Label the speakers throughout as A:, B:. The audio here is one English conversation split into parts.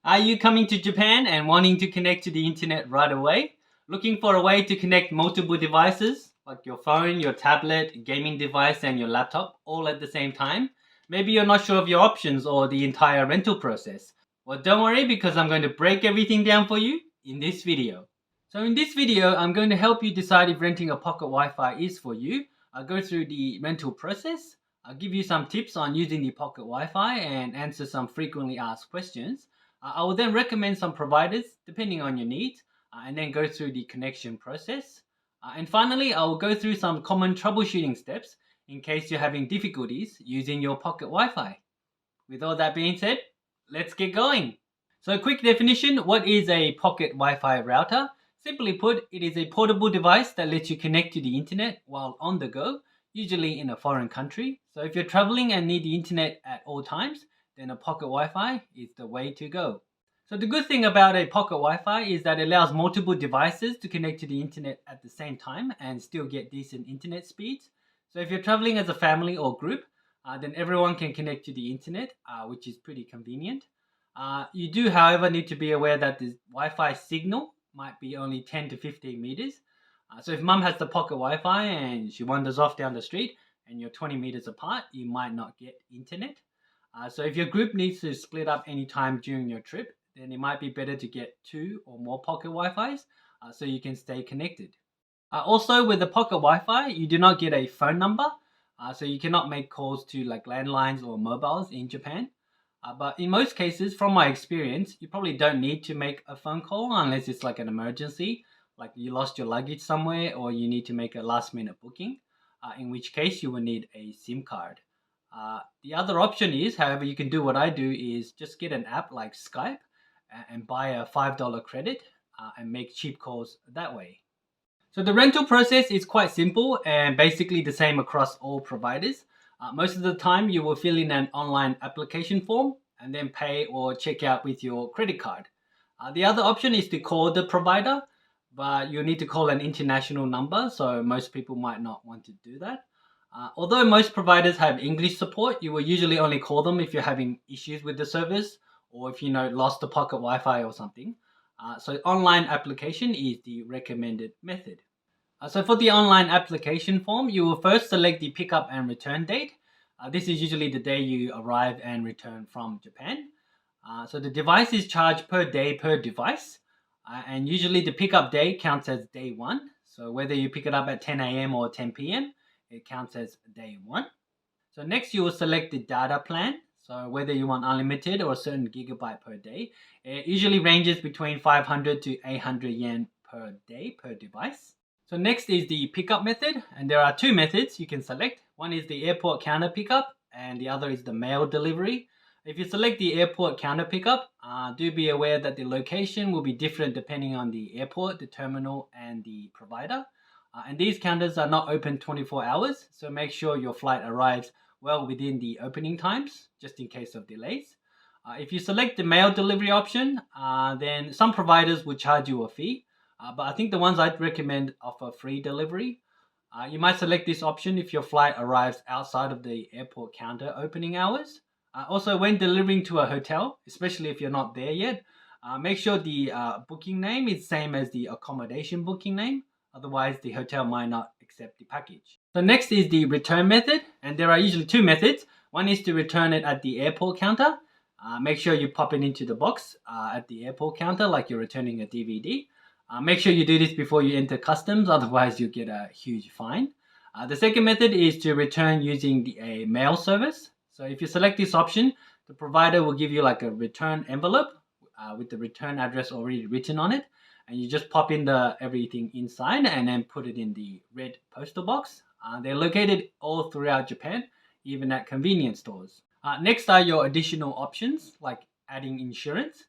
A: Are you coming to Japan and wanting to connect to the internet right away? Looking for a way to connect multiple devices like your phone, your tablet, gaming device, and your laptop all at the same time? Maybe you're not sure of your options or the entire rental process. Well, don't worry because I'm going to break everything down for you in this video. So in this video, I'm going to help you decide if renting a pocket Wi-Fi is for you. I'll go through the rental process. I'll give you some tips on using the pocket Wi-Fi and answer some frequently asked questions. I will then recommend some providers depending on your needs and then go through the connection process. And finally, I will go through some common troubleshooting steps in case you're having difficulties using your pocket Wi-Fi. With all that being said, let's get going. So quick definition, what is a pocket Wi-Fi router? Simply put, it is a portable device that lets you connect to the internet while on the go, usually in a foreign country. So if you're traveling and need the internet at all times, then a pocket Wi-Fi is the way to go. So the good thing about a pocket Wi-Fi is that it allows multiple devices to connect to the internet at the same time and still get decent internet speeds. So if you're traveling as a family or group, then everyone can connect to the internet, which is pretty convenient. You do, however, need to be aware that the Wi-Fi signal might be only 10 to 15 meters. So if mum has the pocket Wi-Fi and she wanders off down the street and you're 20 meters apart, you might not get internet. So if your group needs to split up any time during your trip, then it might be better to get 2 or more pocket Wi-Fis so you can stay connected. Also, with the pocket Wi-Fi, you do not get a phone number, so you cannot make calls to like landlines or mobiles in Japan. But in most cases, from my experience, you probably don't need to make a phone call unless it's like an emergency, like you lost your luggage somewhere or you need to make a last minute booking, in which case you will need a SIM card. The other option is, however, you can do what I do is just get an app like Skype and buy a $5 credit and make cheap calls that way. So the rental process is quite simple and basically the same across all providers. Most of the time you will fill in an online application form and then pay or check out with your credit card. The other option is to call the provider, but you need to call an international number, so most people might not want to do that. Although most providers have English support, you will usually only call them if you're having issues with the service or if you lost the pocket Wi-Fi or something. So online application is the recommended method. So for the online application form, you will first select the pickup and return date. This is usually the day you arrive and return from Japan. So the device is charged per day per device. And usually the pickup day counts as day 1. So whether you pick it up at 10 a.m. or 10 p.m., it counts as day 1. So next you will select the data plan. So whether you want unlimited or a certain gigabyte per day, it usually ranges between 500 to 800 yen per day per device. So next is the pickup method, and there are 2 methods you can select. One is the airport counter pickup and the other is the mail delivery. If you select the airport counter pickup, do be aware that the location will be different depending on the airport, the terminal and the provider. And these counters are not open 24 hours, so make sure your flight arrives well within the opening times, just in case of delays. If you select the mail delivery option, then some providers will charge you a fee, but I think the ones I'd recommend offer free delivery. You might select this option if your flight arrives outside of the airport counter opening hours. Also, when delivering to a hotel, especially if you're not there yet, make sure the booking name is same as the accommodation booking name. Otherwise, the hotel might not accept the package. So next is the return method, and there are usually 2 methods. One is to return it at the airport counter. Make sure you pop it into the box at the airport counter like you're returning a DVD. Make sure you do this before you enter customs, otherwise you'll get a huge fine. The second method is to return using a mail service. So if you select this option, the provider will give you like a return envelope with the return address already written on it. And you just pop in everything inside and then put it in the red postal box. They're located all throughout Japan, even at convenience stores. Next are your additional options, like adding insurance.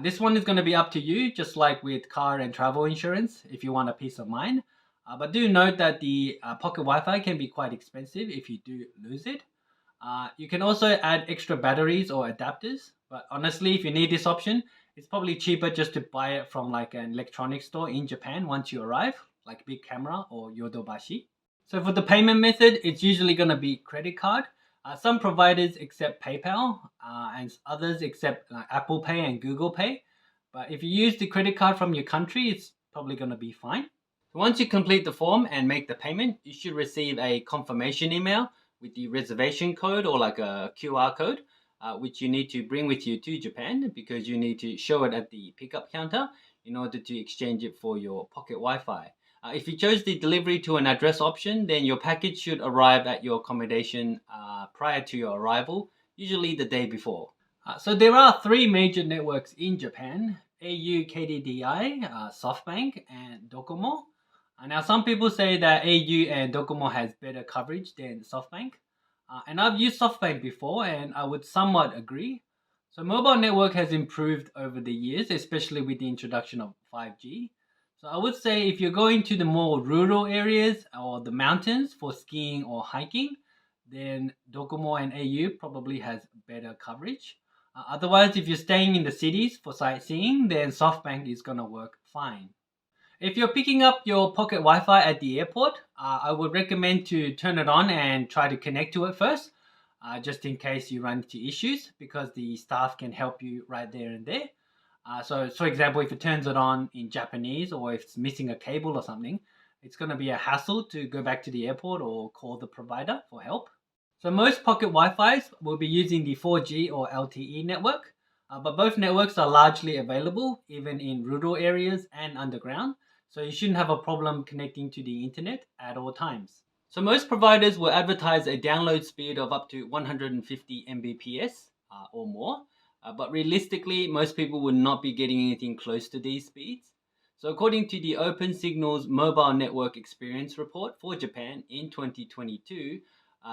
A: This one is going to be up to you, just like with car and travel insurance, if you want a peace of mind. But do note that the pocket Wi-Fi can be quite expensive if you do lose it. You can also add extra batteries or adapters, but honestly, if you need this option, it's probably cheaper just to buy it from like an electronics store in Japan once you arrive, like Big Camera or Yodobashi. So for the payment method, it's usually going to be credit card. Some providers accept PayPal and others accept Apple Pay and Google Pay. But if you use the credit card from your country, it's probably going to be fine. So once you complete the form and make the payment, you should receive a confirmation email with the reservation code or like a QR code, which you need to bring with you to Japan because you need to show it at the pickup counter in order to exchange it for your pocket Wi-Fi. If you chose the delivery to an address option, then your package should arrive at your accommodation prior to your arrival, usually the day before. So there are three major networks in Japan: au, KDDI, SoftBank, and Docomo. Now some people say that au and Docomo has better coverage than SoftBank. And I've used SoftBank before and I would somewhat agree. So mobile network has improved over the years, especially with the introduction of 5G. So I would say if you're going to the more rural areas or the mountains for skiing or hiking, then Docomo and au probably has better coverage. Otherwise, if you're staying in the cities for sightseeing, then SoftBank is going to work fine. If you're picking up your pocket Wi-Fi at the airport, I would recommend to turn it on and try to connect to it first, just in case you run into issues, because the staff can help you right there and there. So, for example, if it turns it on in Japanese or if it's missing a cable or something, it's going to be a hassle to go back to the airport or call the provider for help. So most pocket Wi-Fis will be using the 4G or LTE network, but both networks are largely available even in rural areas and underground, so you shouldn't have a problem connecting to the internet at all times. So most providers will advertise a download speed of up to 150 Mbps or more, but realistically, most people will not be getting anything close to these speeds. So according to the Open Signal's Mobile Network Experience Report for Japan in 2022,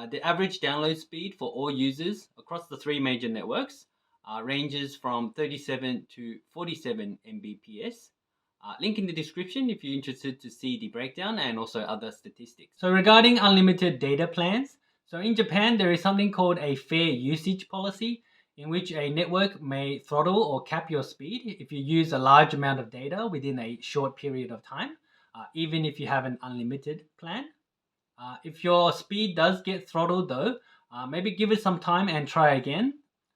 A: the average download speed for all users across the three major networks ranges from 37 to 47 Mbps. Link in the description if you're interested to see the breakdown and also other statistics. So regarding unlimited data plans, so in Japan there is something called a fair usage policy in which a network may throttle or cap your speed if you use a large amount of data within a short period of time, even if you have an unlimited plan. If your speed does get throttled though, maybe give it some time and try again.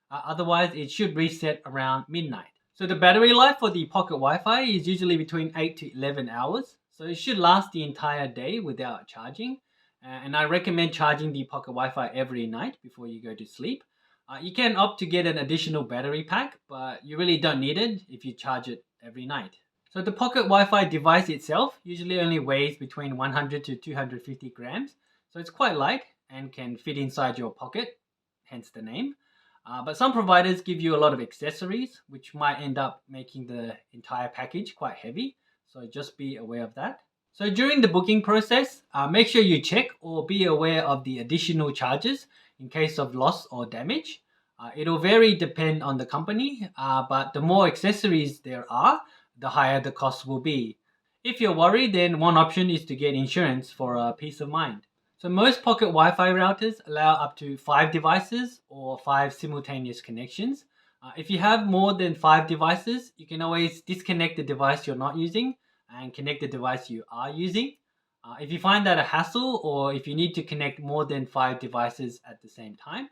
A: Otherwise, it should reset around midnight. So the battery life for the pocket Wi-Fi is usually between 8 to 11 hours. So it should last the entire day without charging. And I recommend charging the pocket Wi-Fi every night before you go to sleep. You can opt to get an additional battery pack, but you really don't need it if you charge it every night. So the pocket Wi-Fi device itself usually only weighs between 100 to 250 grams. So it's quite light and can fit inside your pocket, hence the name. But some providers give you a lot of accessories, which might end up making the entire package quite heavy. So just be aware of that. So during the booking process, make sure you check or be aware of the additional charges in case of loss or damage. It'll vary depend on the company, but the more accessories there are, the higher the cost will be. If you're worried, then one option is to get insurance for peace of mind. So most pocket Wi-Fi routers allow up to 5 devices or 5 simultaneous connections. If you have more than 5 devices, you can always disconnect the device you're not using and connect the device you are using. If you find that a hassle or if you need to connect more than 5 devices at the same time,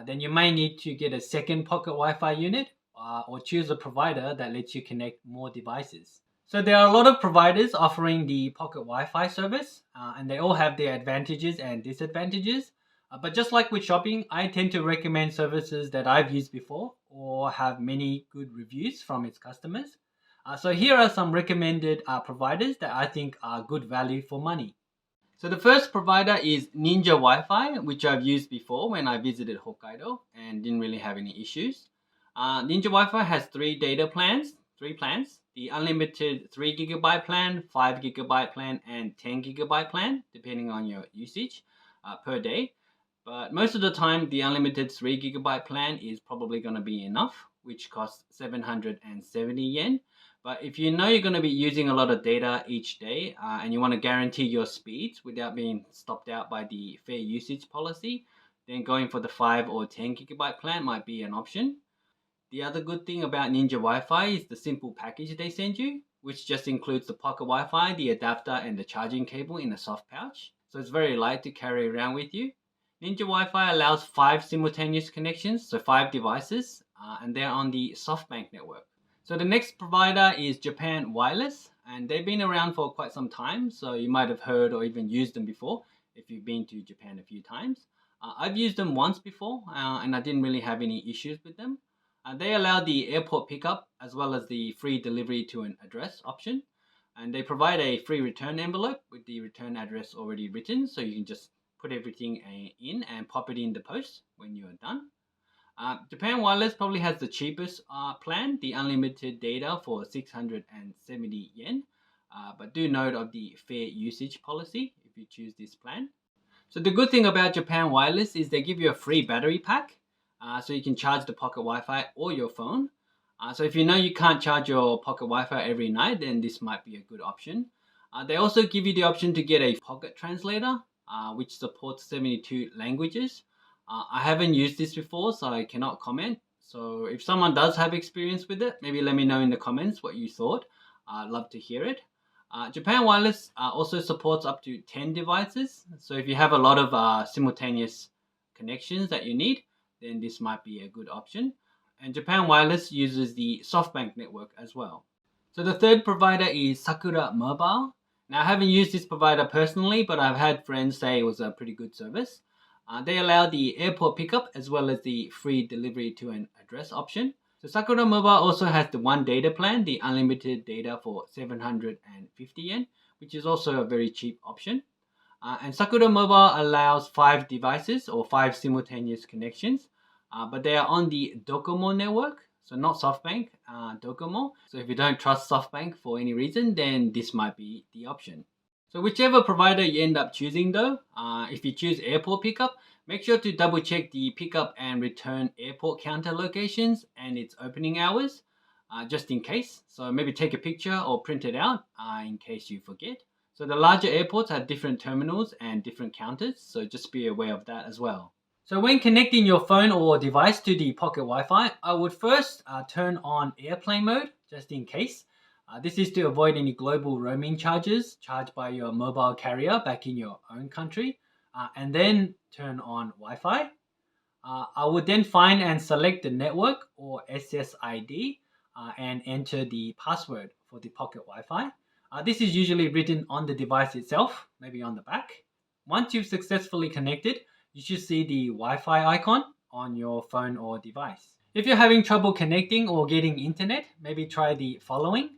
A: then you may need to get a second pocket Wi-Fi unit or choose a provider that lets you connect more devices. So there are a lot of providers offering the pocket Wi-Fi service and they all have their advantages and disadvantages. But just like with shopping, I tend to recommend services that I've used before or have many good reviews from its customers. So here are some recommended providers that I think are good value for money. So the first provider is Ninja Wi-Fi, which I've used before when I visited Hokkaido and didn't really have any issues. Ninja Wi-Fi has three plans, the unlimited 3 GB plan, 5 GB plan, and 10 GB plan, depending on your usage per day. But most of the time, the unlimited 3 GB plan is probably going to be enough, which costs 770 yen. But if you know you're going to be using a lot of data each day and you want to guarantee your speeds without being stopped out by the fair usage policy, then going for the 5 or 10 GB plan might be an option. The other good thing about Ninja Wi-Fi is the simple package they send you, which just includes the pocket Wi-Fi, the adapter, and the charging cable in a soft pouch. So it's very light to carry around with you. Ninja Wi-Fi allows 5 simultaneous connections, so 5 devices, and they're on the SoftBank network. So the next provider is Japan Wireless, and they've been around for quite some time, so you might have heard or even used them before if you've been to Japan a few times. I've used them once before, and I didn't really have any issues with them. They allow the airport pickup as well as the free delivery to an address option, and they provide a free return envelope with the return address already written, so you can just put everything in and pop it in the post when you are done. Japan Wireless probably has the cheapest plan, the unlimited data for 670 yen. But do note of the fair usage policy if you choose this plan. So the good thing about Japan Wireless is they give you a free battery pack, so you can charge the pocket Wi-Fi or your phone. So if you know you can't charge your pocket Wi-Fi every night, then this might be a good option. They also give you the option to get a pocket translator, which supports 72 languages. I haven't used this before, so I cannot comment. So if someone does have experience with it, maybe let me know in the comments what you thought. I'd love to hear it. Japan Wireless also supports up to 10 devices. So if you have a lot of simultaneous connections that you need, then this might be a good option. And Japan Wireless uses the SoftBank network as well. So the third provider is Sakura Mobile. Now I haven't used this provider personally, but I've had friends say it was a pretty good service. They allow the airport pickup as well as the free delivery to an address option. So Sakura Mobile also has the one data plan, the unlimited data for 750 yen, which is also a very cheap option. And Sakura Mobile allows 5 devices or 5 simultaneous connections, but they are on the Docomo network, so not SoftBank, Docomo. So if you don't trust SoftBank for any reason, then this might be the option. So whichever provider you end up choosing though, if you choose airport pickup, make sure to double check the pickup and return airport counter locations and its opening hours, just in case. So maybe take a picture or print it out in case you forget. So the larger airports have different terminals and different counters, so just be aware of that as well. So when connecting your phone or device to the pocket Wi-Fi, I would first turn on airplane mode, just in case. This is to avoid any global roaming charges charged by your mobile carrier back in your own country, and then turn on Wi-Fi. I would then find and select the network or SSID and enter the password for the pocket Wi-Fi. This is usually written on the device itself, maybe on the back. Once you've successfully connected, you should see the Wi-Fi icon on your phone or device. If you're having trouble connecting or getting internet, maybe try the following.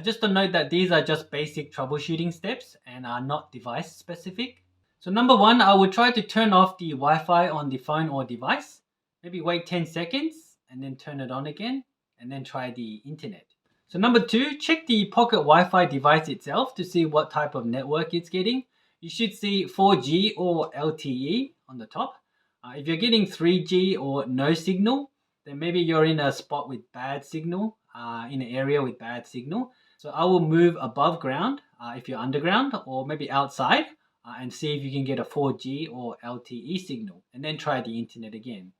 A: Just to note that these are just basic troubleshooting steps and are not device specific. So number 1, I would try to turn off the Wi-Fi on the phone or device. Maybe wait 10 seconds and then turn it on again and then try the internet. So number 2, check the pocket Wi-Fi device itself to see what type of network it's getting. You should see 4G or LTE on the top. If you're getting 3G or no signal, then maybe you're in a spot with bad signal, in an area with bad signal. So I will move above ground if you're underground, or maybe outside and see if you can get a 4G or LTE signal, and then try the internet again.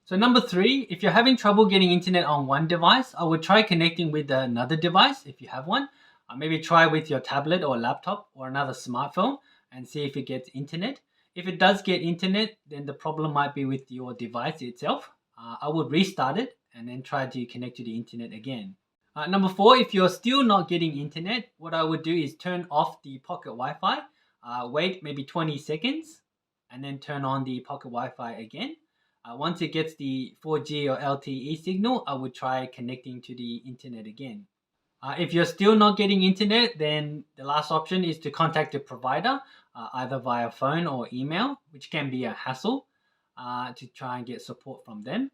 A: So number 3, if you're having trouble getting internet on one device, I would try connecting with another device if you have one. Maybe try with your tablet or laptop or another smartphone and see if it gets internet. If it does get internet, then the problem might be with your device itself. I would restart it and then try to connect to the internet again. Number 4, if you're still not getting internet, what I would do is turn off the pocket Wi-Fi, wait maybe 20 seconds, and then turn on the pocket Wi-Fi again. Once it gets the 4G or LTE signal, I would try connecting to the internet again. If you're still not getting internet, then the last option is to contact the provider, either via phone or email, which can be a hassle, to try and get support from them.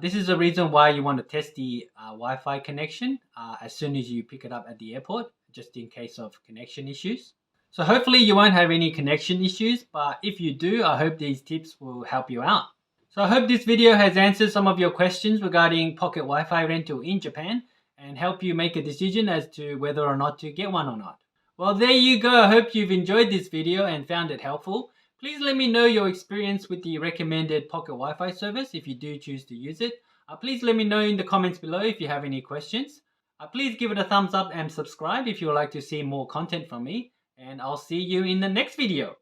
A: This is the reason why you want to test the Wi-Fi connection as soon as you pick it up at the airport, just in case of connection issues. So hopefully you won't have any connection issues, but if you do, I hope these tips will help you out. So I hope this video has answered some of your questions regarding pocket Wi-Fi rental in Japan and help you make a decision as to whether or not to get one or not. Well, there you go. I hope you've enjoyed this video and found it helpful. Please let me know your experience with the recommended pocket Wi-Fi service if you do choose to use it. Please let me know in the comments below if you have any questions. Please give it a thumbs up and subscribe if you would like to see more content from me. And I'll see you in the next video.